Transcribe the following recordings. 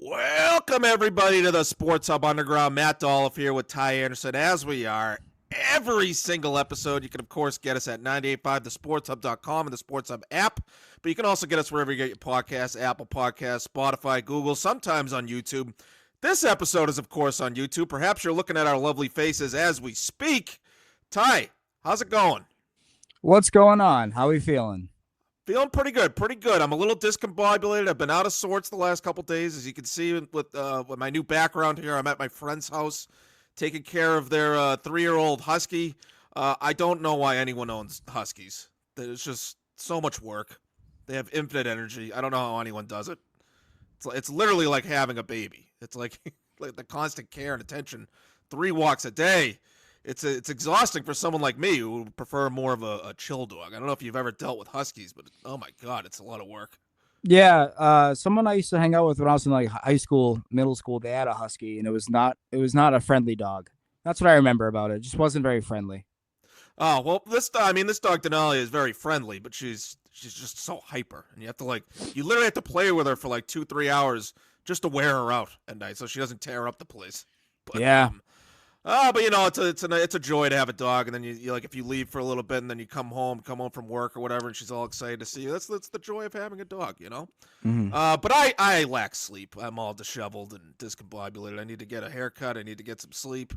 Welcome, everybody, to the Sports Hub Underground. Matt Dolloff here with Ty Anderson, as we are every single episode. You can, of course, get us at 985thesportshub.com and the Sports Hub app, but you can also get us wherever you get your podcasts, Apple Podcasts, Spotify, Google, sometimes on YouTube. This episode is, of course, on YouTube. Perhaps you're looking at our lovely faces as we speak. Ty, how's it going? What's going on? How are we feeling? Feeling pretty good, pretty good. I'm a little discombobulated. I've been out of sorts the last couple days. As you can see with my new background here, I'm at my friend's house taking care of their 3-year-old husky. I don't know why anyone owns huskies. There's just so much work. They have infinite energy. I don't know how anyone does it. It's literally like having a baby. It's like the constant care and attention. 3 walks a day. It's exhausting for someone like me who would prefer more of a chill dog. I don't know if you've ever dealt with huskies, but oh my God, it's a lot of work. Yeah, someone I used to hang out with when I was in like high school, middle school, they had a husky, and it was not a friendly dog. That's what I remember about it. It just wasn't very friendly. Oh, well, this dog Denali is very friendly, but she's just so hyper, and you literally have to play with her for like 2-3 hours just to wear her out at night so she doesn't tear up the place. But, Yeah. But it's a joy to have a dog, and then you like if you leave for a little bit, and then you come home from work or whatever, and she's all excited to see you. That's the joy of having a dog, you know. Mm-hmm. But I lack sleep. I'm all disheveled and discombobulated. I need to get a haircut. I need to get some sleep.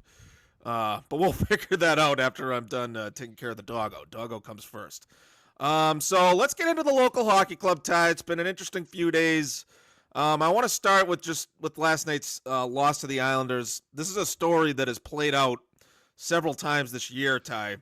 But we'll figure that out after I'm done taking care of the doggo. Doggo comes first. So let's get into the local hockey club, Ty. It's been an interesting few days. I want to start with last night's loss to the Islanders. This is a story that has played out several times this year, Ty,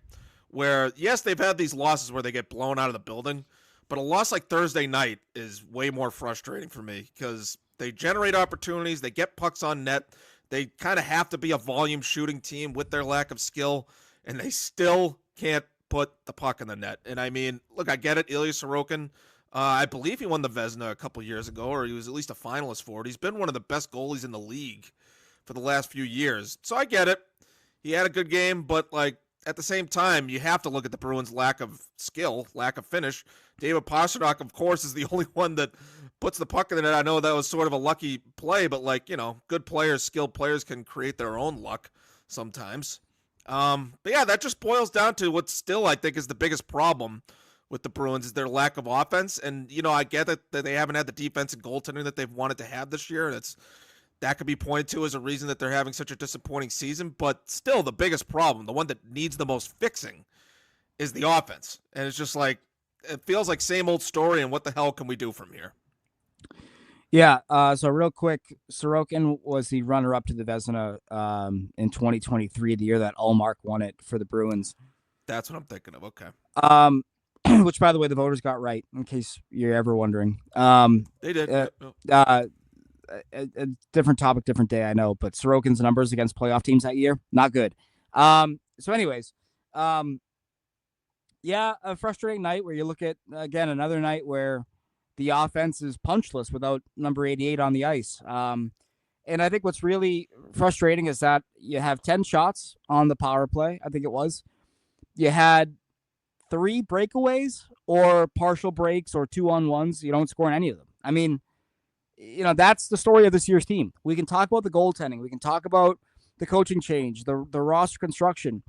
where, yes, they've had these losses where they get blown out of the building, but a loss like Thursday night is way more frustrating for me because they generate opportunities, they get pucks on net, they kind of have to be a volume shooting team with their lack of skill, and they still can't put the puck in the net. And I mean, look, I get it, Ilya Sorokin, I believe he won the Vezina a couple years ago, or he was at least a finalist for it. He's been one of the best goalies in the league for the last few years. So I get it. He had a good game, but like at the same time, you have to look at the Bruins' lack of skill, lack of finish. David Pastrnak, of course, is the only one that puts the puck in the net. I know that was sort of a lucky play, but like, good players, skilled players can create their own luck sometimes. But yeah, that just boils down to what still I think is the biggest problem with the Bruins is their lack of offense. And, I get that they haven't had the defense and goaltending that they've wanted to have this year. And that could be pointed to as a reason that they're having such a disappointing season. But still, the biggest problem, the one that needs the most fixing, is the offense. And it's just like, it feels like same old story. And what the hell can we do from here? Yeah, so real quick, Sorokin was the runner-up to the Vezina in 2023, the year that Ullmark won it for the Bruins. That's what I'm thinking of. Okay. Which, by the way, the voters got right, in case you're ever wondering. They did. A different topic, different day, I know, but Sorokin's numbers against playoff teams that year, not good. So anyways, yeah, a frustrating night where you look at, again, another night where the offense is punchless without number 88 on the ice. And I think what's really frustrating is that you have 10 shots on the power play, I think it was. You had 3 breakaways or partial breaks or 2-on-1s. You don't score in any of them. I mean, that's the story of this year's team. We can talk about the goaltending. We can talk about the coaching change, the roster construction.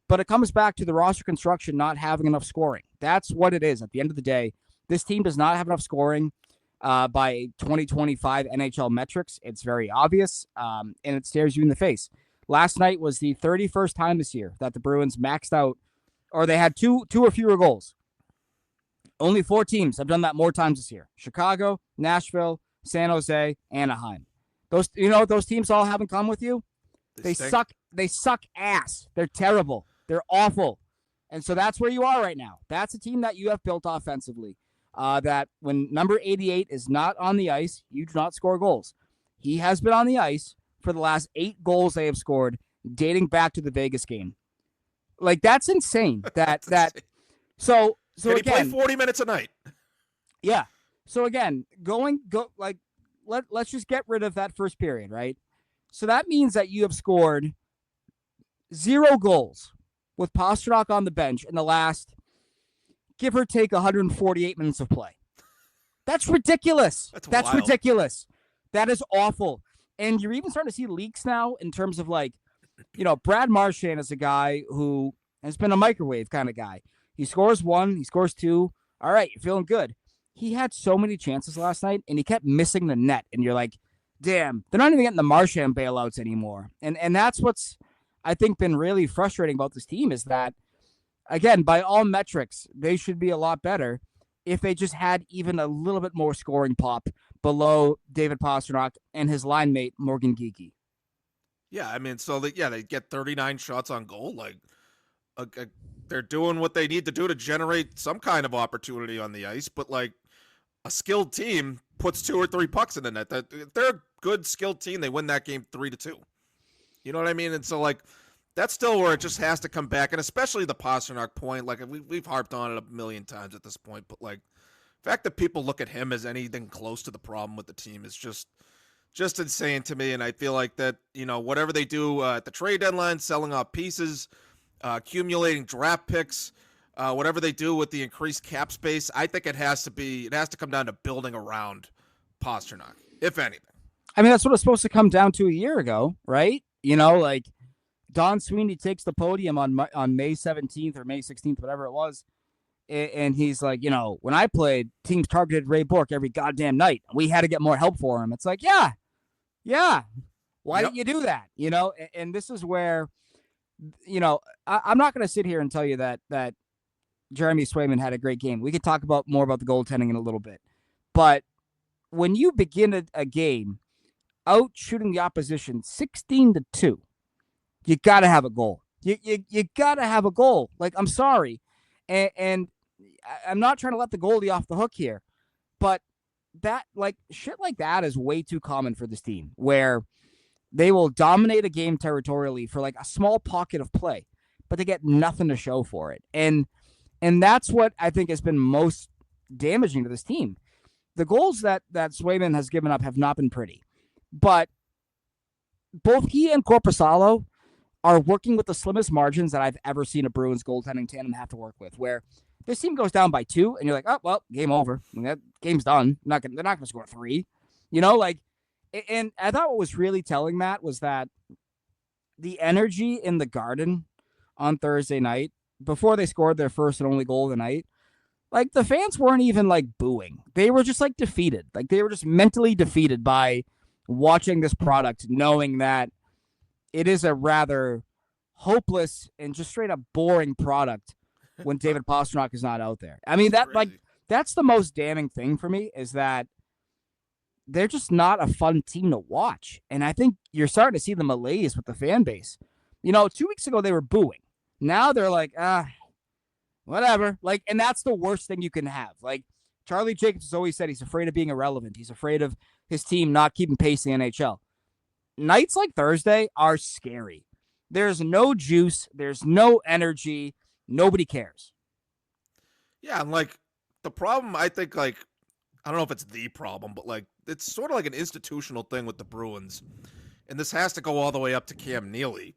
But it comes back to the roster construction not having enough scoring. That's what it is. At the end of the day, this team does not have enough scoring by 2025 NHL metrics. It's very obvious, and it stares you in the face. Last night was the 31st time this year that the Bruins maxed out, or they had two or fewer goals. Only 4 teams have done that more times this year. Chicago, Nashville, San Jose, Anaheim. Those teams all have in common with you? They suck. They suck ass. They're terrible. They're awful. And so that's where you are right now. That's a team that you have built offensively. That when number 88 is not on the ice, you do not score goals. He has been on the ice for the last 8 goals they have scored, dating back to the Vegas game. Like, that's insane. So Can he again, play 40 minutes a night? Yeah. So again, let's just get rid of that first period, right? So that means that you have scored 0 goals with Pastrnak on the bench in the last, give or take, 148 minutes of play. That's ridiculous. That's wild. Ridiculous. That is awful. And you're even starting to see leaks now in terms of like, Brad Marchand is a guy who has been a microwave kind of guy. He scores one, he scores two. All right, you're feeling good. He had so many chances last night, and he kept missing the net. And you're like, damn, they're not even getting the Marchand bailouts anymore. And that's what's, I think, been really frustrating about this team is that, again, by all metrics, they should be a lot better if they just had even a little bit more scoring pop below David Pastrnak and his line mate, Morgan Geekie. Yeah, I mean, so they get 39 shots on goal. Like, they're doing what they need to do to generate some kind of opportunity on the ice. But like, a skilled team puts 2 or 3 pucks in the net. If they're a good skilled team, they win that game 3-2. You know what I mean? And so like, that's still where it just has to come back, and especially the Pastrnak point. Like, we've harped on it a million times at this point, but like, the fact that people look at him as anything close to the problem with the team is just insane to me. And I feel like that, whatever they do at the trade deadline, selling off pieces, accumulating draft picks, whatever they do with the increased cap space, I think it has to come down to building around Pastrnak, if anything. I mean, that's what it's supposed to come down to a year ago, right? Like Don Sweeney takes the podium on May 17th or May 16th, whatever it was. And he's like, when I played, teams targeted Ray Bourque every goddamn night. We had to get more help for him. It's like, yeah. Why didn't you do that? And this is where, I'm not going to sit here and tell you that Jeremy Swayman had a great game. We could talk more about the goaltending in a little bit. But when you begin a game out shooting the opposition 16-2, you got to have a goal. You got to have a goal. Like, I'm sorry. And I'm not trying to let the goalie off the hook here, but that, like, shit like that is way too common for this team, where they will dominate a game territorially for like a small pocket of play, but they get nothing to show for it. And that's what I think has been most damaging to this team. The goals that Swayman has given up have not been pretty, but both he and Korpisalo are working with the slimmest margins that I've ever seen a Bruins goaltending tandem have to work with, where this team goes down by 2 and you're like, oh, well, game over. I mean, that game's done. They're not going to score 3, and I thought what was really telling, Matt, was that the energy in the Garden on Thursday night, before they scored their first and only goal of the night, like, the fans weren't even like booing. They were just like defeated. Like, they were just mentally defeated by watching this product, knowing that it is a rather hopeless and just straight up boring product when David Pastrnak is not out there. I mean, that's the most damning thing for me, is that they're just not a fun team to watch. And I think you're starting to see the malaise with the fan base. 2 weeks ago they were booing. Now they're like, whatever. Like, and that's the worst thing you can have. Like, Charlie Jacobs has always said he's afraid of being irrelevant. He's afraid of his team not keeping pace in the NHL. Nights like Thursday are scary. There's no juice. There's no energy. Nobody cares. Yeah, and like, the problem, I think, like, I don't know if it's the problem, but like, it's sort of like an institutional thing with the Bruins, and this has to go all the way up to Cam Neely.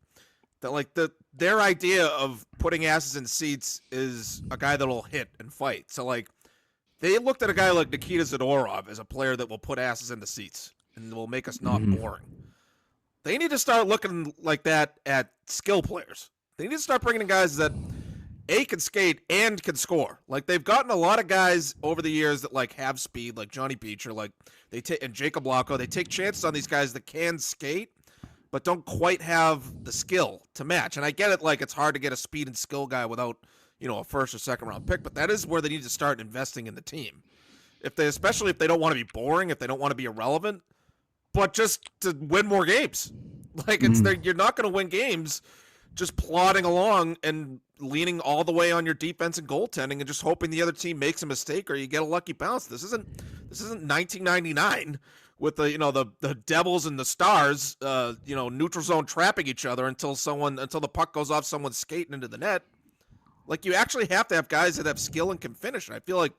That like their idea of putting asses in seats is a guy that'll hit and fight. So like, they looked at a guy like Nikita Zadorov as a player that will put asses in the seats and will make us not boring. They need to start looking like that at skill players. They need to start bringing in guys that can skate and can score. Like, they've gotten a lot of guys over the years that like have speed, like Johnny Beecher, like and Jacob Lacko. They take chances on these guys that can skate, but don't quite have the skill to match. And I get it, like, it's hard to get a speed and skill guy without, a first or second round pick, but that is where they need to start investing in the team. Especially if they don't want to be boring, if they don't want to be irrelevant, but just to win more games. Like, you're not going to win games just plodding along and leaning all the way on your defense and goaltending and just hoping the other team makes a mistake or you get a lucky bounce. This isn't 1999 with the Devils and the Stars, neutral zone trapping each other until the puck goes off someone's skating into the net. Like, you actually have to have guys that have skill and can finish. And I feel like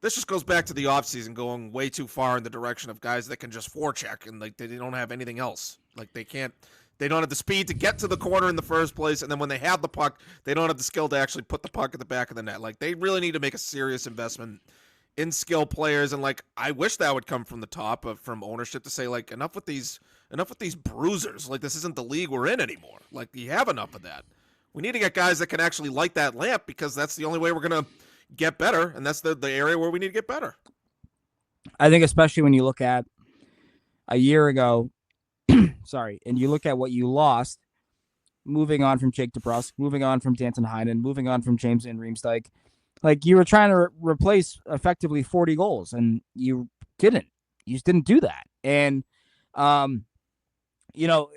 this just goes back to the offseason going way too far in the direction of guys that can just forecheck and like they don't have anything else. Like, they don't have the speed to get to the corner in the first place, and then when they have the puck, they don't have the skill to actually put the puck at the back of the net. Like, they really need to make a serious investment in skill players, and like I wish that would come from the top of from ownership to say like enough with these bruisers. Like this isn't the league we're in anymore. Like you have enough of that. We need to get guys that can actually light that lamp because that's the only way we're gonna get better, and that's the area where we need to get better. I think especially when you look at a year ago, sorry, and you look at what you lost, moving on from Jake DeBrusk, moving on from Danton Heinen, moving on from James Van Riemsdyk, like you were trying to replace effectively 40 goals, and you didn't. You just didn't do that. And,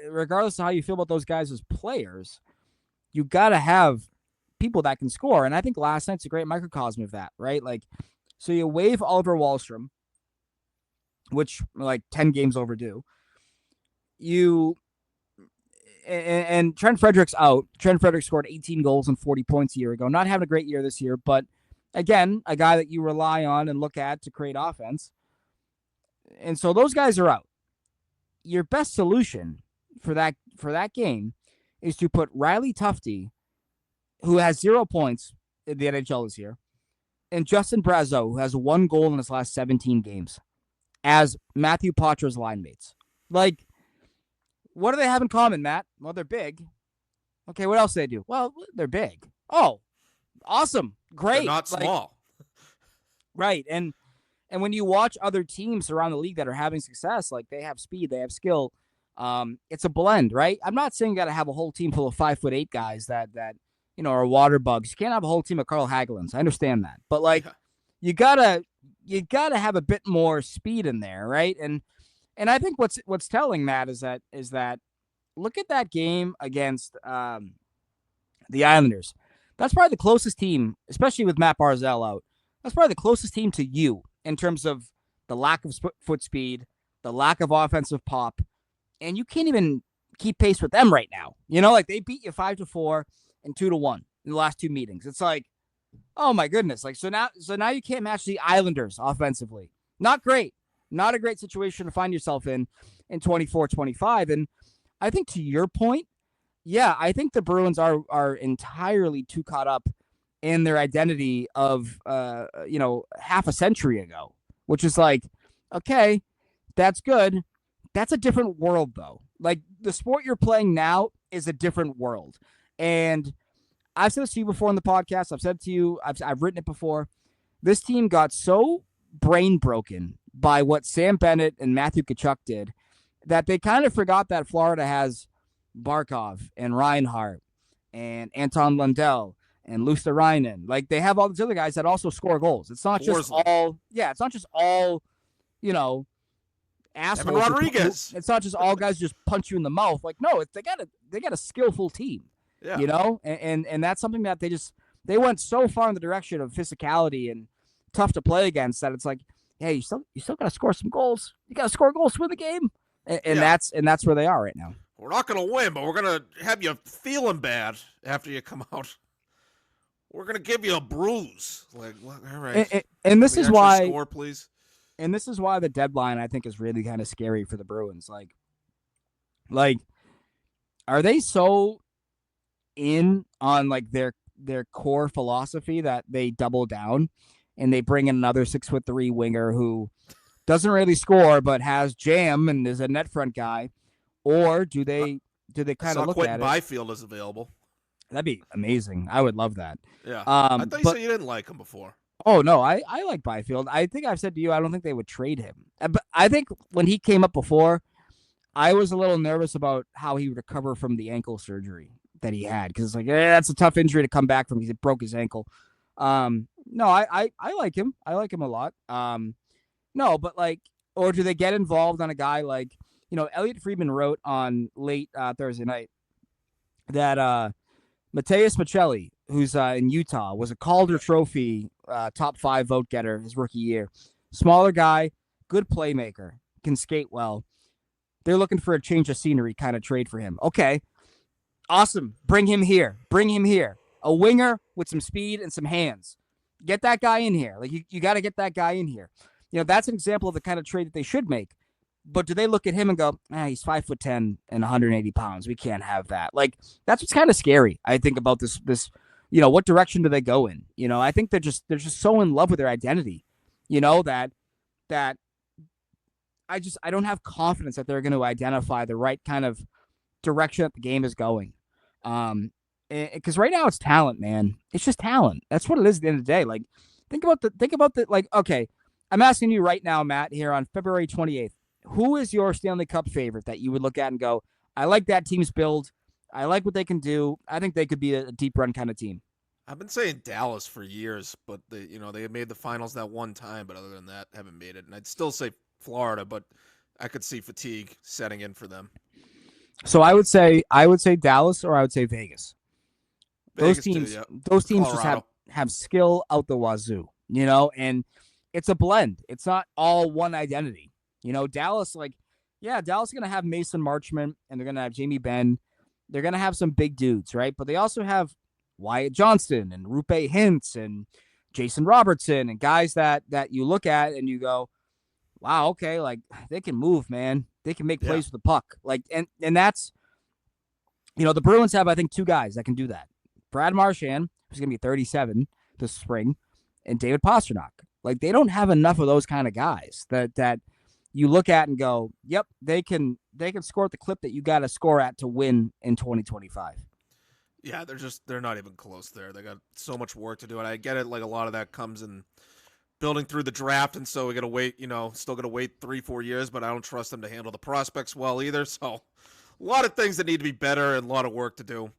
regardless of how you feel about those guys as players, you got to have people that can score. And I think last night's a great microcosm of that, right? Like, so you waive Oliver Wahlstrom, which like 10 games overdue. And Trent Frederick's out. Trent Frederick scored 18 goals and 40 points a year ago. Not having a great year this year, but again, a guy that you rely on and look at to create offense. And so those guys are out. Your best solution for that game is to put Riley Tufte, who has 0 points in the NHL this year, and Justin Brazeau, who has 1 goal in his last 17 games, as Matthew Poitras's line mates. Like, what do they have in common, Matt? Well, they're big. Okay, what else do they do? Well, they're big. Oh, awesome. Great. They're not small. Right. And when you watch other teams around the league that are having success, like they have speed, they have skill, it's a blend, right? I'm not saying you got to have a whole team full of 5'8" guys that are water bugs. You can't have a whole team of Carl Hagelins. I understand that. But like you gotta have a bit more speed in there, right? And I think what's telling, Matt, is that look at that game against the Islanders. That's probably the closest team, especially with Matt Barzal out. That's probably the closest team to you in terms of the lack of foot speed, the lack of offensive pop, and you can't even keep pace with them right now. Like they beat you 5-4 and 2-1 in the last 2 meetings. It's like, oh my goodness! Like so now you can't match the Islanders offensively. Not great. Not a great situation to find yourself in 24-25. And I think to your point, yeah, I think the Bruins are entirely too caught up in their identity of, half a century ago, which is like, okay, that's good. That's a different world, though. Like the sport you're playing now is a different world. And I've said this to you before in the podcast. I've said it to you. I've written it before. This team got so brain broken by what Sam Bennett and Matthew Tkachuk did that they kind of forgot that Florida has Barkov and Reinhart and Anton Lundell and Luosterainen. Like they have all these other guys that also score goals. It's not just all assholes. Evan Rodriguez. It's not just all guys just punch you in the mouth. Like no, they got a skillful team. Yeah. And that's something that they went so far in the direction of physicality and tough to play against that it's like, hey, you still got to score some goals. You got to score goals to win the game, and that's where they are right now. We're not going to win, but we're going to have you feeling bad after you come out. We're going to give you a bruise. Like, well, all right. And this is why score, please. And this is why the deadline I think is really kind of scary for the Bruins. Like, are they so in on like their core philosophy that they double down and they bring in another 6'3" winger who doesn't really score but has jam and is a net front guy, or do they kind of look Quentin at it? Byfield is available. That'd be amazing. I would love that. Yeah. I thought you said you didn't like him before. Oh no, I like Byfield. I think I've said to you I don't think they would trade him. But I think when he came up before, I was a little nervous about how he would recover from the ankle surgery that he had, because like that's a tough injury to come back from because he broke his ankle. No, I like him. I like him a lot. No, but like, or do they get involved on a guy like, Elliot Friedman wrote on late Thursday night that Mateus Michelli, who's in Utah, was a Calder Trophy top 5 vote getter his rookie year. Smaller guy, good playmaker, can skate well. They're looking for a change of scenery kind of trade for him. Okay, awesome. Bring him here. A winger with some speed and some hands. Get that guy in here. Like you got to get that guy in here. That's an example of the kind of trade that they should make. But do they look at him and go, he's 5'10" and 180 pounds. We can't have that. Like that's what's kind of scary, I think, about this. What direction do they go in? I think they're just so in love with their identity that I don't have confidence that they're going to identify the right kind of direction that the game is going. Because right now it's talent, man. It's just talent. That's what it is at the end of the day. Like, think about the like. Okay, I'm asking you right now, Matt, here on February 28th. Who is your Stanley Cup favorite that you would look at and go, I like that team's build. I like what they can do. I think they could be a deep run kind of team. I've been saying Dallas for years, but they made the finals that one time, but other than that, haven't made it. And I'd still say Florida, but I could see fatigue setting in for them. So I would say Dallas, or I would say Vegas. Those Vegas teams too, yeah. those teams just Colorado. have skill out the wazoo, and it's a blend. It's not all one identity. Dallas, like, yeah, Dallas is gonna have Mason Marchment and they're gonna have Jamie Benn. They're gonna have some big dudes, right? But they also have Wyatt Johnston and Rupe Hintz and Jason Robertson and guys that you look at and you go, wow, okay, like they can move, man. They can make plays with the puck. Like, and that's, the Bruins have, I think, two guys that can do that. Brad Marchand, who's going to be 37 this spring, and David Pastrnak. Like, they don't have enough of those kind of guys that you look at and go, yep, they can score at the clip that you got to score at to win in 2025. Yeah, they're not even close there. They got so much work to do, and I get it. Like, a lot of that comes in building through the draft, and so we got to wait. Still got to wait 3-4 years, but I don't trust them to handle the prospects well either. So, a lot of things that need to be better and a lot of work to do.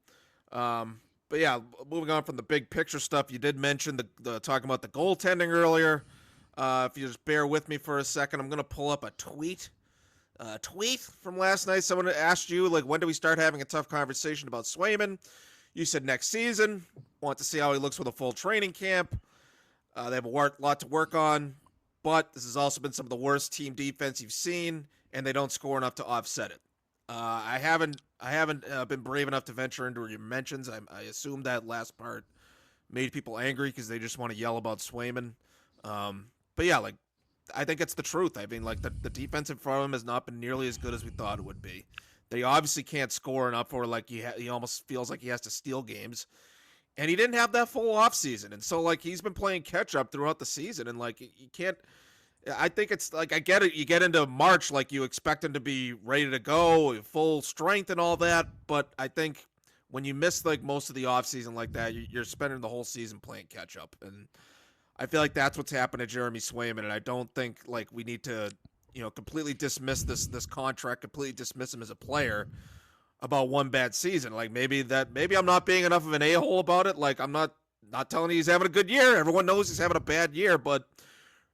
But yeah, moving on from the big picture stuff, you did mention the talking about the goaltending earlier. If you just bear with me for a second, I'm gonna pull up a tweet from last night. Someone asked you, like, when do we start having a tough conversation about Swayman? You said next season. Want to see how he looks with a full training camp. They have a lot to work on, but this has also been some of the worst team defense you've seen, and they don't score enough to offset it. I haven't been brave enough to venture into your mentions. I assume that last part made people angry because they just want to yell about Swayman. But yeah, like, I think it's the truth. I mean, like, the defense in front of him has not been nearly as good as we thought it would be. They obviously can't score enough, or like he almost feels like he has to steal games. And he didn't have that full offseason. And so, like, he's been playing catch up throughout the season. And, like, you can't. I think it's like, I get it. You get into March, like, you expect him to be ready to go, full strength and all that. But I think when you miss, like, most of the offseason like that, you're spending the whole season playing catch up. And I feel like that's what's happened to Jeremy Swayman. And I don't think, like, we need to, completely dismiss this contract, completely dismiss him as a player about one bad season. Like, maybe I'm not being enough of an a-hole about it. Like, I'm not telling you he's having a good year. Everyone knows he's having a bad year, but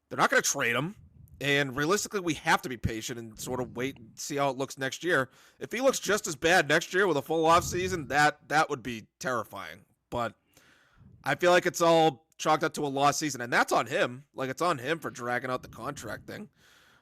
they're not going to trade him. And realistically, we have to be patient and sort of wait and see how it looks next year. If he looks just as bad next year with a full offseason, that would be terrifying. But I feel like it's all chalked up to a lost season, and that's on him. Like, it's on him for dragging out the contract thing.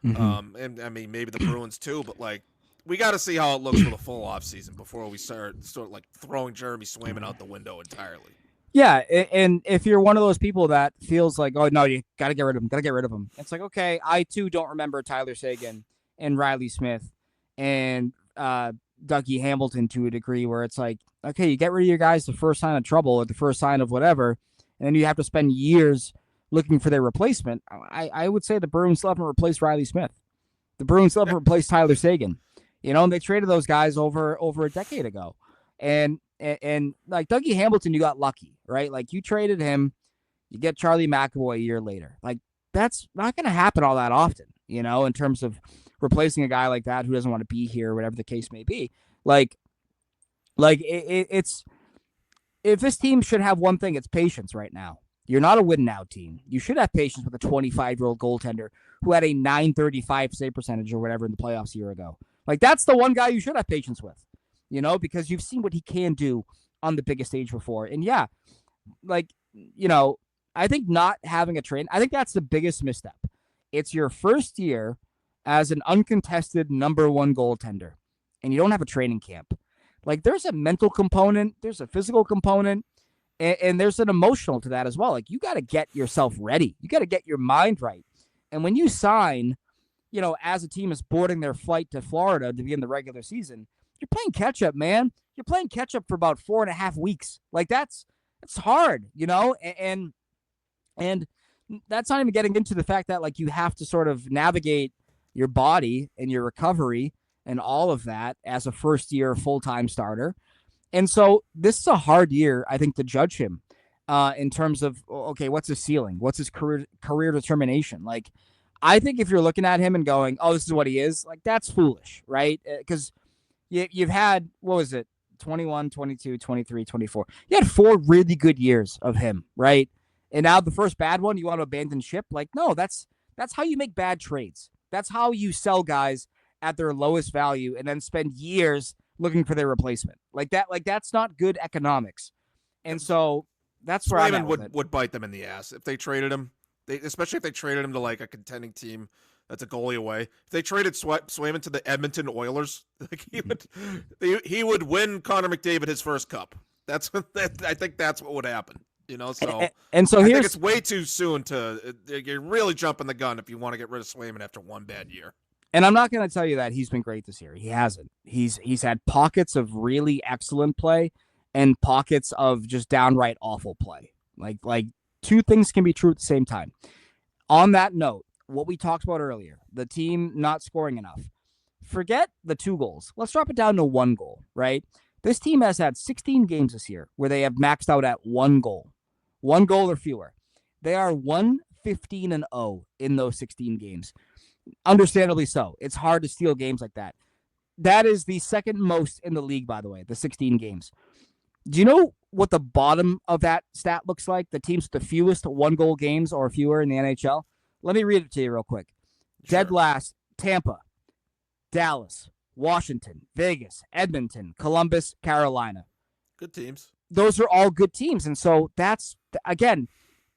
Mm-hmm. And I mean, maybe the Bruins too, but, like, we got to see how it looks for the full offseason before we start like throwing Jeremy Swayman out the window entirely. Yeah, and if you're one of those people that feels like, oh no, you got to get rid of him, it's like, okay, I too don't remember Tyler Seguin and Riley Smith and Dougie Hamilton to a degree where it's like, okay, you get rid of your guys the first sign of trouble or the first sign of whatever, and then you have to spend years looking for their replacement. I would say the Bruins still haven't replaced Riley Smith. The Bruins still haven't replaced Tyler Seguin. And they traded those guys over a decade ago. And like Dougie Hamilton, you got lucky, right? Like, you traded him, you get Charlie McAvoy a year later. Like, that's not going to happen all that often, in terms of replacing a guy like that who doesn't want to be here, whatever the case may be. It's if this team should have one thing, it's patience right now. You're not a win now team. You should have patience with a 25-year-old goaltender who had a .935 save percentage or whatever in the playoffs a year ago. Like, that's the one guy you should have patience with, because you've seen what he can do on the biggest stage before. And yeah, like, I think not having a trade, I think that's the biggest misstep. It's your first year as an uncontested number one goaltender, and you don't have a training camp. Like, there's a mental component, there's a physical component, and there's an emotional to that as well. Like, you got to get yourself ready. You got to get your mind right. And when you sign, as a team is boarding their flight to Florida to begin the regular season, you're playing catch up, man. You're playing catch up for about 4.5 weeks. Like, it's hard, and that's not even getting into the fact that like you have to sort of navigate your body and your recovery and all of that as a first year full-time starter. And so this is a hard year, I think, to judge him in terms of, okay, what's his ceiling? What's his career determination? Like, I think if you're looking at him and going, oh, this is what he is, like, that's foolish, right? Because you've had, what was it, 21, 22, 23, 24. You had 4 really good years of him, right? And now the first bad one, you want to abandon ship? Like, no, that's how you make bad trades. That's how you sell guys at their lowest value and then spend years looking for their replacement. Like that's not good economics. And so that's where Swayman would bite them in the ass if they traded him. Especially if they traded him to like a contending team that's a goalie away. If they traded Swayman to the Edmonton Oilers, like he would win Connor McDavid his first cup. I think that's what would happen. So and so I think it's way too soon you're really jumping the gun if you want to get rid of Swayman after one bad year. And I'm not going to tell you that he's been great this year. He hasn't. He's had pockets of really excellent play and pockets of just downright awful play. Like two things can be true at the same time. On that note, what we talked about earlier, the team not scoring enough. Forget the 2 goals. Let's drop it down to 1 goal, right? This team has had 16 games this year where they have maxed out at 1 goal. 1 goal or fewer. They are 1-15-0 in those 16 games. Understandably so. It's hard to steal games like that. That is the second most in the league, by the way, the 16 games. Do you know what the bottom of that stat looks like? The teams with the fewest 1-goal games or fewer in the NHL? Let me read it to you real quick. Sure. Dead last, Tampa, Dallas, Washington, Vegas, Edmonton, Columbus, Carolina. Good teams. Those are all good teams. And so that's, again,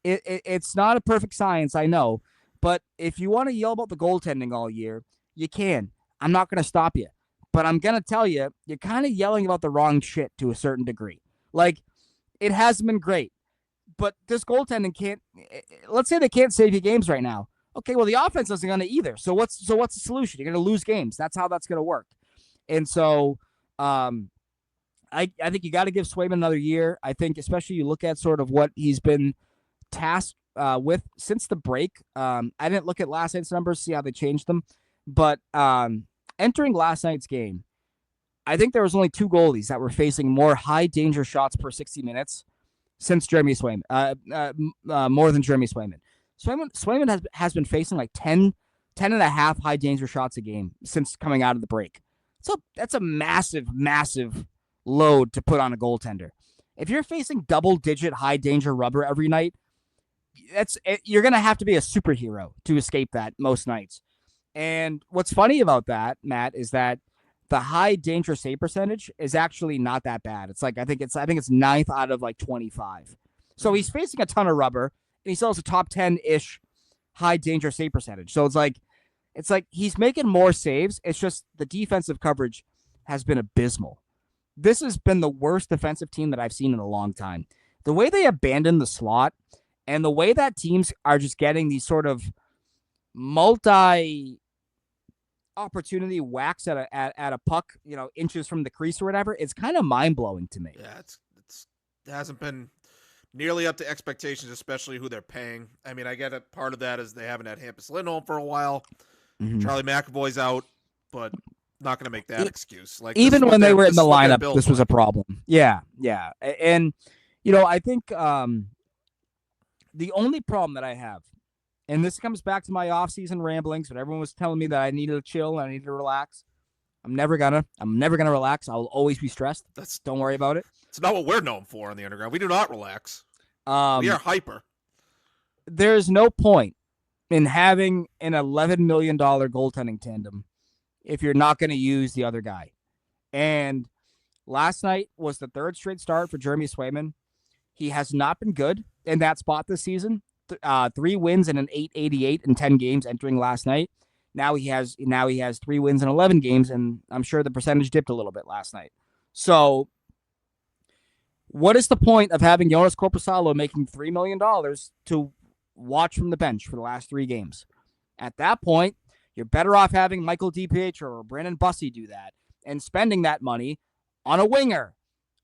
it's not a perfect science, I know. But if you want to yell about the goaltending all year, you can. I'm not going to stop you. But I'm going to tell you, you're kind of yelling about the wrong shit to a certain degree. Like, it hasn't been great. But this goaltending can't, let's say they can't save you games right now. Okay, well, the offense isn't going to either. So what's the solution? You're going to lose games. That's how that's going to work. And so I think you got to give Swayman another year. I think especially you look at sort of what he's been tasked with since the break. I didn't look at last night's numbers, see how they changed them. But entering last night's game, I think there was only 2 goalies that were facing more high danger shots per 60 minutes since Jeremy Swayman, more than Jeremy Swayman. Swayman has been facing like 10 and a half high danger shots a game since coming out of the break. So that's a massive, massive load to put on a goaltender. If you're facing double-digit high danger rubber every night, you're going to have to be a superhero to escape that most nights. And what's funny about that, Matt, is that the high danger save percentage is actually not that bad. It's like I think it's 9th out of like 25. So he's facing a ton of rubber, and he still has a top 10-ish high danger save percentage. So it's like he's making more saves. It's just the defensive coverage has been abysmal. This has been the worst defensive team that I've seen in a long time. The way they abandon the slot and the way that teams are just getting these sort of multi-opportunity whacks at a puck, inches from the crease or whatever, it's kind of mind-blowing to me. Yeah, it hasn't been nearly up to expectations, especially who they're paying. I mean, I get it. Part of that is they haven't had Hampus Lindholm for a while. Mm-hmm. Charlie McAvoy's out, but not going to make that excuse. Like even when they were in the lineup, this was a problem. Yeah. And, I think the only problem that I have, and this comes back to my off-season ramblings, but everyone was telling me that I needed to chill and I needed to relax. I'm never gonna relax. I'll always be stressed. Don't worry about it. It's not what we're known for on the underground. We do not relax. We are hyper. There's no point in having an $11 million goaltending tandem if you're not going to use the other guy. And last night was the 3rd straight start for Jeremy Swayman. He has not been good in that spot this season. 3 wins and an 888 in 10 games entering last night. Now he has 3 wins in 11 games, and I'm sure the percentage dipped a little bit last night. So what is the point of having Jonas Korpisalo making $3 million to watch from the bench for the last 3 games? At that point, you're better off having Michael DiPietro or Brandon Bussey do that and spending that money on a winger,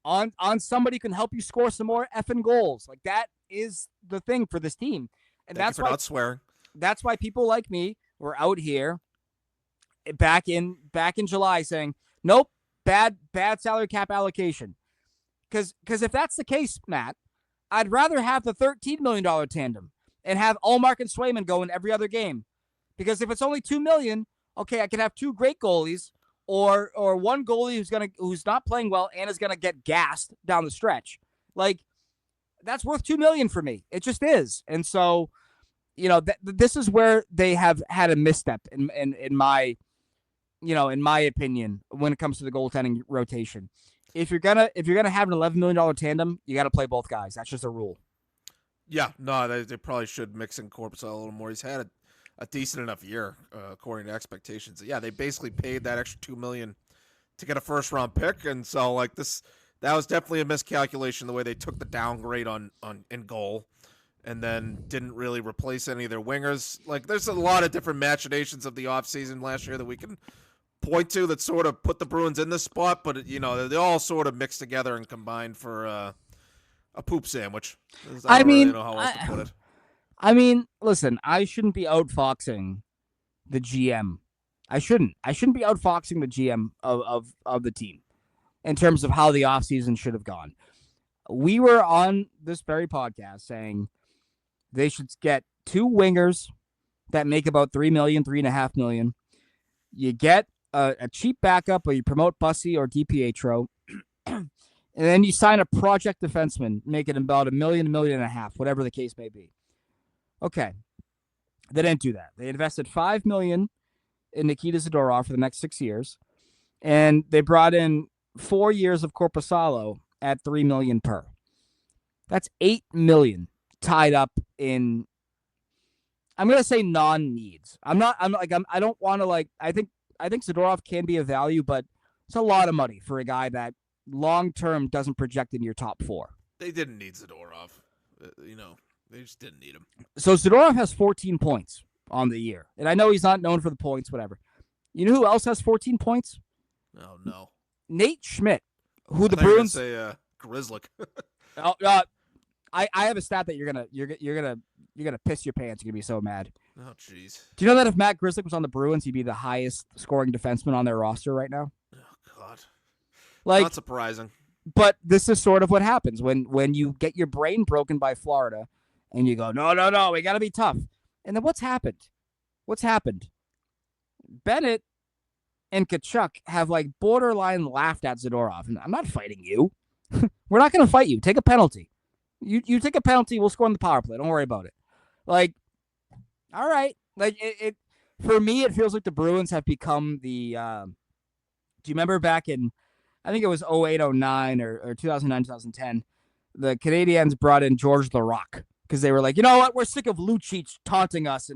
on somebody who can help you score some more effing goals. Like, that is the thing for this team. And Thank you for not swearing. That's why people like me were out here back in July saying, nope, bad salary cap allocation. Because if that's the case, Matt, I'd rather have the $13 million tandem and have Allmark and Swayman go in every other game. Because if it's only $2 million, okay, I can have two great goalies or one goalie who's not playing well and is gonna get gassed down the stretch. Like, that's worth $2 million for me. It just is. And so, this is where they have had a misstep in my opinion when it comes to the goaltending rotation. If you're gonna have an $11 million tandem, you got to play both guys. That's just a rule. Yeah, no, they probably should mix in Korpisalo a little more. He's had a decent enough year according to expectations. Yeah, they basically paid that extra $2 million to get a first round pick, and so like this. That was definitely a miscalculation, the way they took the downgrade on in goal and then didn't really replace any of their wingers. Like, there's a lot of different machinations of the offseason last year that we can point to that sort of put the Bruins in this spot, but, they all sort of mixed together and combined for a poop sandwich. I don't really know how else to put it. I mean, listen, I shouldn't be outfoxing the GM. I shouldn't be outfoxing the GM of the team in terms of how the offseason should have gone. We were on this very podcast saying they should get two wingers that make about $3 million, $3.5 million. You get a cheap backup, or you promote Bussy or DiPietro, and then you sign a project defenseman, making about $1 million, $1.5 million, whatever the case may be. Okay. They didn't do that. They invested $5 million in Nikita Zadorov for the next 6 years, and they brought in 4 years of Korpisalo at $3 million per. That's $8 million tied up in, I'm going to say, non-needs. I don't want to I think Zadorov can be a value, but it's a lot of money for a guy that long-term doesn't project in your top four. They didn't need Zadorov. They just didn't need him. So Zadorov has 14 points on the year. And I know he's not known for the points, whatever. You know who else has 14 points? Oh, no. Nate Schmidt, who the Bruins say Grizzly. I have a stat that you're gonna piss your pants. You're gonna be so mad. Oh, jeez. Do you know that if Matt Grizzly was on the Bruins, he'd be the highest scoring defenseman on their roster right now? Oh, God. Not surprising. But this is sort of what happens when you get your brain broken by Florida, and you go, no, we gotta be tough. And then what's happened? Bennett and Tkachuk have borderline laughed at Zadorov. And I'm not fighting you. We're not going to fight you. Take a penalty. You take a penalty, we'll score on the power play. Don't worry about it. All right. It for me, it feels like the Bruins have become the do you remember back in, I think it was 08, 09 or 2009, 2010, the Canadiens brought in George Laraque because they were like, you know what? We're sick of Lucic taunting us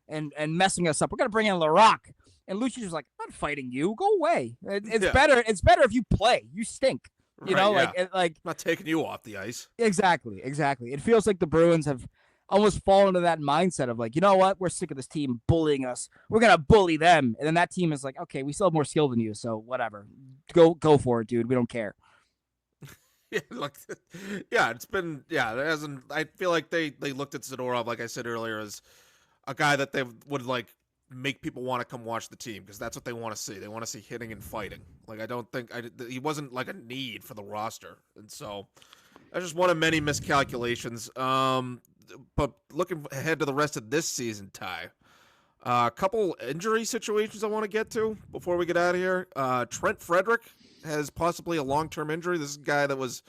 and messing us up. We're going to bring in Laraque. And Lucic was like, I'm not fighting you. Go away. It's better. It's better if you play. You stink. You know, yeah. I'm not taking you off the ice. Exactly. It feels like the Bruins have almost fallen into that mindset of you know what? We're sick of this team bullying us. We're going to bully them. And then that team is like, okay, we still have more skill than you. So whatever. Go for it, dude. We don't care. It's been, it hasn't, I feel like they looked at Zadorov, like I said earlier, as a guy that they would make people want to come watch the team because that's what they want to see. They want to see hitting and fighting. I don't think he wasn't a need for the roster, and so that's just one of many miscalculations. But looking ahead to the rest of this season, Ty, a couple injury situations I want to get to before we get out of here. Trent Frederick has possibly a long-term injury. This is a guy that was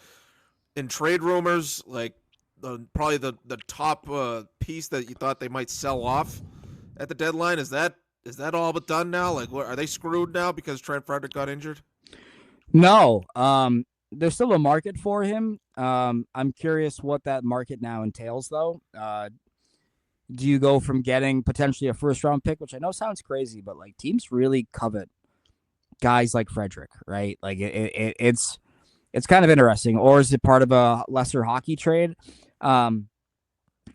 in trade rumors, probably the top piece that you thought they might sell off at the deadline. Is that all but done now? Are they screwed now because Trent Frederick got injured? No. There's still a market for him. I'm curious what that market now entails, though. Do you go from getting potentially a first-round pick, which I know sounds crazy, but teams really covet guys like Frederick, right? It's kind of interesting. Or is it part of a lesser hockey trade? I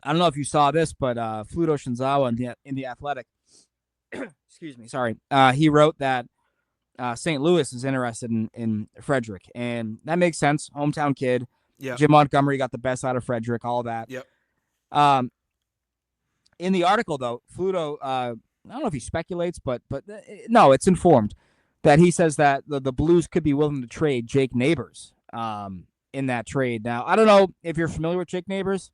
don't know if you saw this, but Fluto Shinzawa in the Athletic, excuse me, sorry, he wrote that St. Louis is interested in Frederick, and that makes sense. Hometown kid. Yeah. Jim Montgomery got the best out of Frederick, all that. Yep. In the article, though, Fluto, I don't know if he speculates, but no, it's informed that he says that the Blues could be willing to trade Jake Neighbors in that trade. Now, I don't know if you're familiar with Jake Neighbors.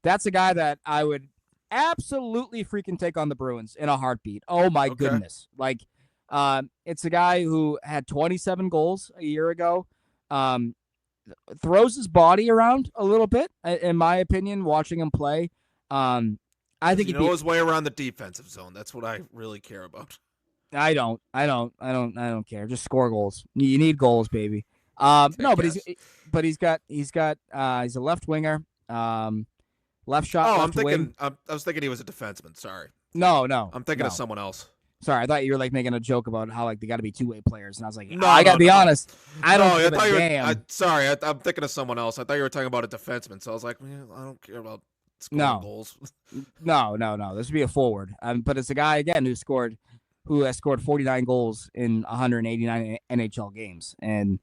That's a guy that I would absolutely freaking take on the Bruins in a heartbeat. Oh, my goodness. Like, it's a guy who had 27 goals a year ago. Throws his body around a little bit, in my opinion, watching him play. I think he knows his way around the defensive zone. That's what I really care about. I don't care. Just score goals. You need goals, baby. No, but he's a left winger. Left shot. Oh, left wing. I was thinking he was a defenseman. Sorry. No. I'm thinking of someone else. Sorry, I thought you were like making a joke about how like they got to be two-way players, and I was like, no, I gotta be honest. I don't give a damn. Sorry, I'm thinking of someone else. I thought you were talking about a defenseman, so I was like, I don't care about scoring goals. No. This would be a forward, but it's a guy again who has scored 49 goals in 189 NHL games, and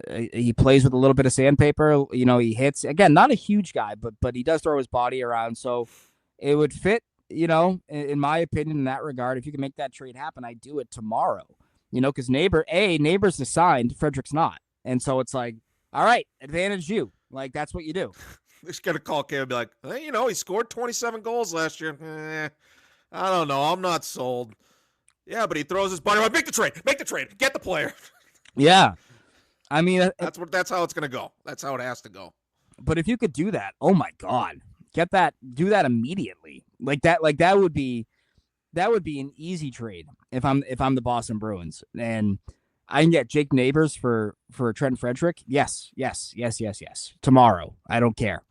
he plays with a little bit of sandpaper. You know, he hits again, not a huge guy, but he does throw his body around, so it would fit. You know, in my opinion, in that regard, if you can make that trade happen, I'd do it tomorrow. You know, because Neighbors is signed, Frederick's not. And so it's like, all right, advantage you. Like, that's what you do. They're just going to call Cam and be like, hey, you know, he scored 27 goals last year. I don't know. I'm not sold. Yeah, but he throws his body around. Make the trade. Get the player. Yeah. I mean, that's how it's going to go. That's how it has to go. But if you could do that, oh, my God. Do that immediately. That would be an easy trade if I'm the Boston Bruins, and I can get Jake Neighbors for Trent Frederick. Yes. Tomorrow, I don't care.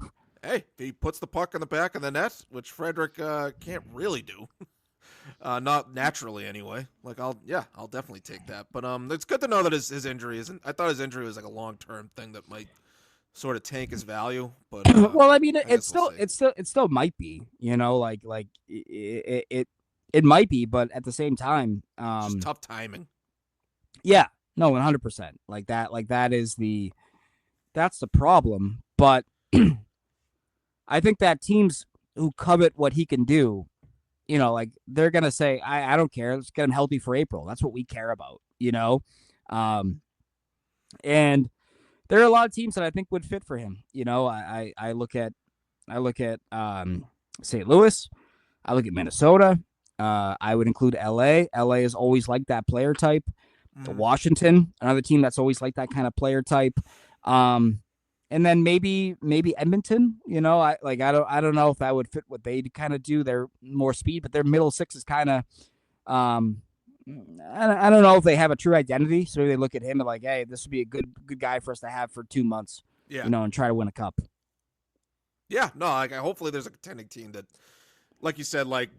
Hey, he puts the puck in the back of the net, which Frederick can't really do, not naturally anyway. Like I'll definitely take that. But it's good to know that his injury isn't. I thought his injury was like a long-term thing that might sort of tank his value, but well, I mean, it still might be, you know, like it might be, but at the same time, just tough timing. Yeah, no, 100%. That's the problem. But I think that teams who covet what he can do, you know, like they're gonna say, I don't care, let's get him healthy for April. That's what we care about, you know, and there are a lot of teams that I think would fit for him. You know, I look at St. Louis. I look at Minnesota. I would include LA. LA is always like that player type. Washington, another team that's always like that kind of player type. And then maybe Edmonton. You know, I don't know if that would fit what they kind of do. They're more speed, but their middle six is kind of. I don't know if they have a true identity, so they look at him and like, hey, this would be a good guy for us to have for 2 months, you know, and try to win a cup. Yeah, no, like hopefully there's a contending team that, like you said, like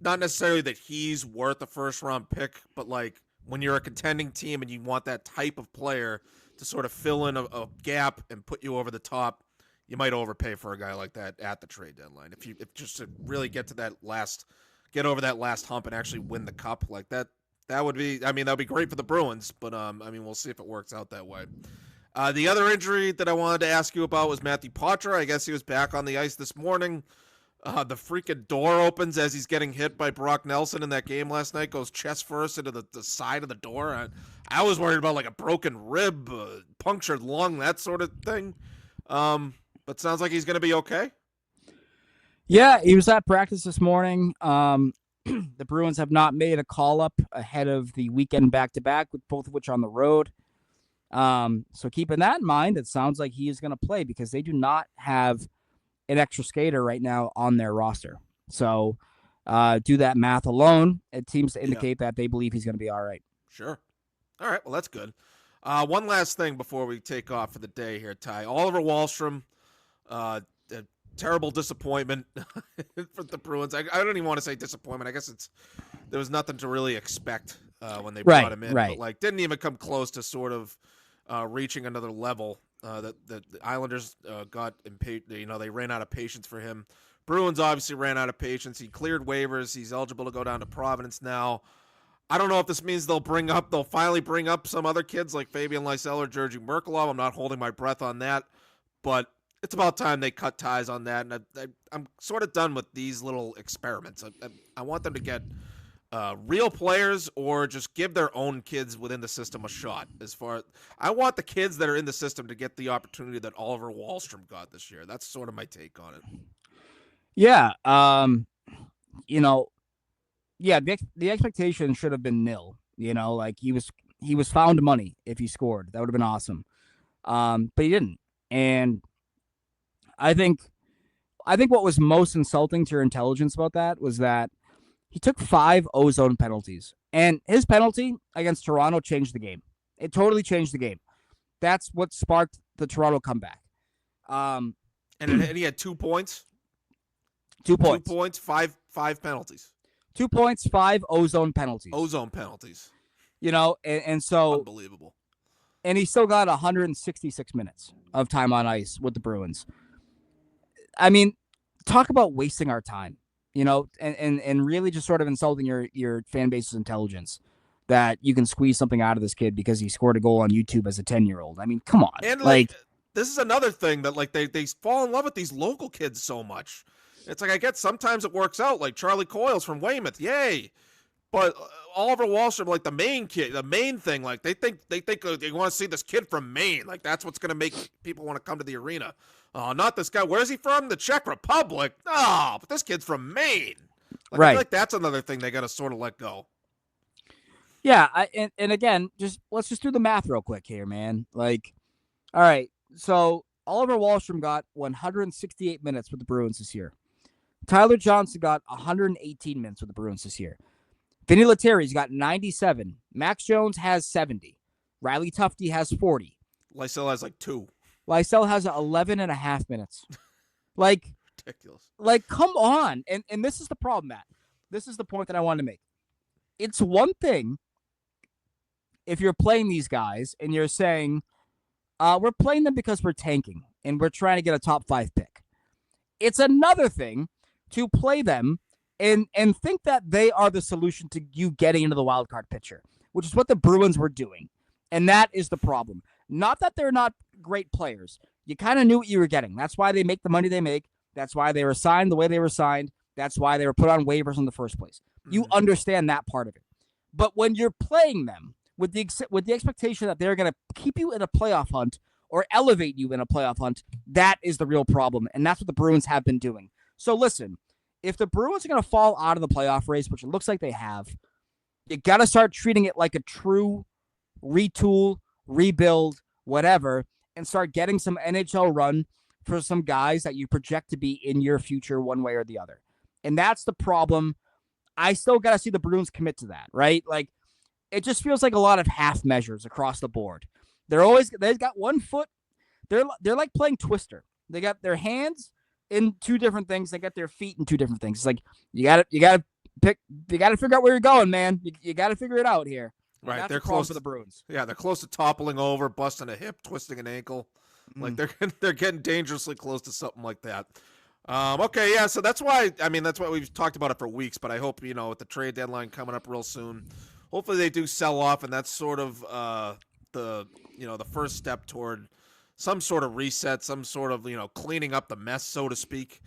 not necessarily that he's worth a first-round pick, but like when you're a contending team and you want that type of player to sort of fill in a gap and put you over the top, you might overpay for a guy like that at the trade deadline. If just to really get over that last hump and actually win the cup like that. That would be, I mean, that would be great for the Bruins, but I mean, we'll see if it works out that way. The other injury that I wanted to ask you about was Matthew Poitras. I guess he was back on the ice this morning. The freaking door opens as he's getting hit by Brock Nelson in that game last night, goes chest first into the side of the door. I was worried about like a broken rib, punctured lung, that sort of thing. But sounds like he's going to be okay. Yeah, he was at practice this morning. The Bruins have not made a call-up ahead of the weekend back-to-back, with both of which on the road. So keeping that in mind, it sounds like he is going to play because they do not have an extra skater right now on their roster. So do that math alone, it seems to indicate that they believe he's going to be all right. Sure. All right, well, that's good. One last thing before we take off for the day here, Ty. Oliver Wahlstrom, terrible disappointment for the Bruins. I don't even want to say disappointment. I guess there was nothing to really expect when they brought him in. Right. But like didn't even come close to sort of reaching another level. That the Islanders got impatient. You know, they ran out of patience for him. Bruins obviously ran out of patience. He cleared waivers. He's eligible to go down to Providence now. I don't know if this means they'll finally bring up some other kids like Fabian Lysell or Georgi Merkulov. I'm not holding my breath on that. But it's about time they cut ties on that. And I'm sort of done with these little experiments. I want them to get real players or just give their own kids within the system a shot. I want the kids that are in the system to get the opportunity that Oliver Wahlstrom got this year. That's sort of my take on it. Yeah. The expectation should have been nil. Like he was found money if he scored. That would have been awesome. But he didn't. And I think what was most insulting to your intelligence about that was that he took 5 ozone penalties. And his penalty against Toronto changed the game. It totally changed the game. That's what sparked the Toronto comeback. And he had 2 points. 2 points. 2 points, five penalties. 2 points, 5 ozone penalties. Ozone penalties. And so unbelievable. And he still got 166 minutes of time on ice with the Bruins. I mean, talk about wasting our time, and really just sort of insulting your fan base's intelligence that you can squeeze something out of this kid because he scored a goal on YouTube as a 10-year-old. I mean, come on. And this is another thing that they fall in love with these local kids so much. It's like I get sometimes it works out, like Charlie Coyles from Weymouth, yay. But Oliver Wahlstrom, like the main thing, like they think they want to see this kid from Maine, like that's what's going to make people want to come to the arena. Oh, not this guy. Where's he from? The Czech Republic. Oh, but this kid's from Maine. Right. I feel like that's another thing they got to sort of let go. Yeah, and again, let's just do the math real quick here, man. Like, all right, so Oliver Wahlstrom got 168 minutes with the Bruins this year. Tyler Johnson got 118 minutes with the Bruins this year. Vinny Lettieri's got 97. Max Jones has 70. Riley Tufte has 40. Lysell has 2. Lysell has 11 and a half minutes. Like, ridiculous. Like, come on. And this is the problem, Matt. This is the point that I wanted to make. It's one thing if you're playing these guys and you're saying, we're playing them because we're tanking and we're trying to get a top 5 pick. It's another thing to play them and think that they are the solution to you getting into the wild card picture, which is what the Bruins were doing. And that is the problem. Not that they're not great players. You kind of knew what you were getting. That's why they make the money they make. That's why they were signed the way they were signed. That's why they were put on waivers in the first place. You understand that part of it. But when you're playing them with the expectation that they're going to keep you in a playoff hunt or elevate you in a playoff hunt, that is the real problem. And that's what the Bruins have been doing. So listen, if the Bruins are going to fall out of the playoff race, which it looks like they have, you got to start treating it like a true retool, rebuild, whatever, and start getting some NHL run for some guys that you project to be in your future one way or the other. And that's the problem. I still got to see the Bruins commit to that, right? Like, it just feels like a lot of half measures across the board. They've got one foot. They're like playing Twister. They got their hands in 2 different things. They got their feet in 2 different things. It's like you got to figure out where you're going, man. You got to figure it out here. Right, that's they're close to the Bruins. Yeah, they're close to toppling over, busting a hip, twisting an ankle. Like they're getting dangerously close to something like that. Okay, yeah, so that's why we've talked about it for weeks, but I hope, with the trade deadline coming up real soon, hopefully they do sell off, and that's sort of the first step toward some sort of reset, some sort of, cleaning up the mess, so to speak.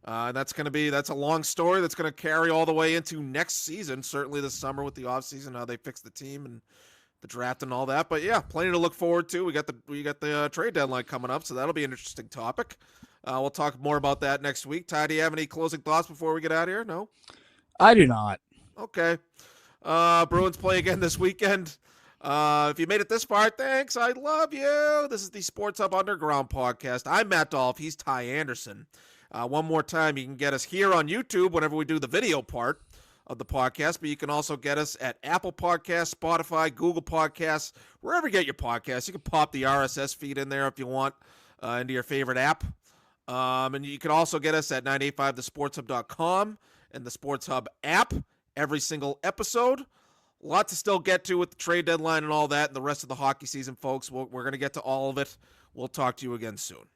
And that's a long story that's going to carry all the way into next season, certainly this summer with the offseason, how they fix the team and the draft and all that. But yeah, plenty to look forward to. We got the trade deadline coming up, so that'll be an interesting topic. We'll talk more about that next week. Ty, do you have any closing thoughts before we get out of here? No? I do not. Okay. Bruins play again this weekend. If you made it this far, thanks. I love you. This is the Sports Hub Underground podcast. I'm Matt Dolloff. He's Ty Anderson. One more time, you can get us here on YouTube whenever we do the video part of the podcast, but you can also get us at Apple Podcasts, Spotify, Google Podcasts, wherever you get your podcasts. You can pop the RSS feed in there if you want into your favorite app. And you can also get us at 985thesportshub.com and the Sports Hub app every single episode. A lot to still get to with the trade deadline and all that and the rest of the hockey season, folks. We're going to get to all of it. We'll talk to you again soon.